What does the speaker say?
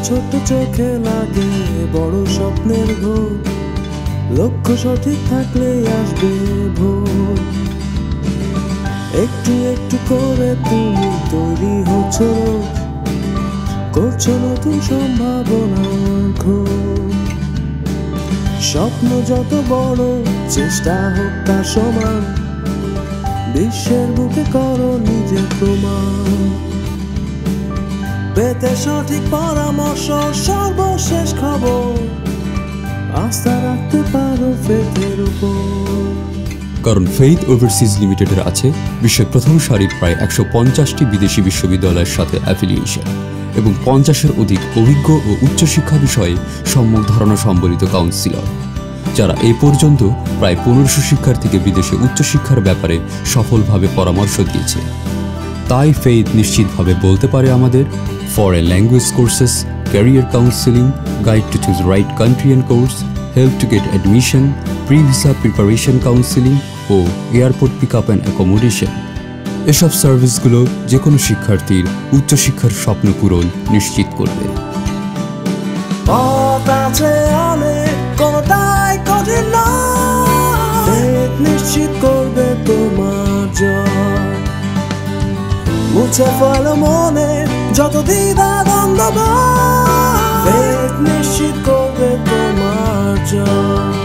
ছোট্ট চোখে লাগে বড় স্বপ্নের ঘোর, লক্ষ্য সঠিক থাকলে আসবে ভোর। একটু একটু করে তুমি তৈরি হচ্ছ রোজ, করছো নতুন সম্ভাবনার খোঁজ। স্বপ্ন যত বড় চেষ্টা হোক তার সমান, বিশ্বের বুকে করো নিজের প্রমাণ। পেতে সঠিক পরামর্শ, সর্বশেষ খবর, আস্থা রাখতে পারো ফেথের উপর। কারণ ফেইথ ওভারসিজ লিমিটেডের আছে বিশ্বের প্রথম সারির প্রায় 150টি বিদেশি বিশ্ববিদ্যালয়ের সাথে অ্যাফিলিয়েশন এবং 50-এর অধিক অভিজ্ঞ ও উচ্চশিক্ষা বিষয়ে সম্যক ধারণা সম্বলিত কাউন্সিলর, যারা এই পর্যন্ত প্রায় 1500 শিক্ষার্থীকে বিদেশে উচ্চশিক্ষার ব্যাপারে সফলভাবে পরামর্শ দিয়েছে। তাই ফেইথ নিশ্চিতভাবে বলতে পারে আমাদের foreign language courses, career counselling, guide to choose right country and course, help to get admission, pre visa preparation counselling ও airport pick up and accommodation. এসব সার্ভিসগুলো যে কোনো শিক্ষার্থীর উচ্চশিক্ষার স্বপ্ন পূরণ নিশ্চিত করবে। নিশ্চিত করবে তোমার জয়, মুছে ফেলো মনে যত দ্বিধা দ্বন্দ্ব, নিশ্চিত করবে তোমার জয়।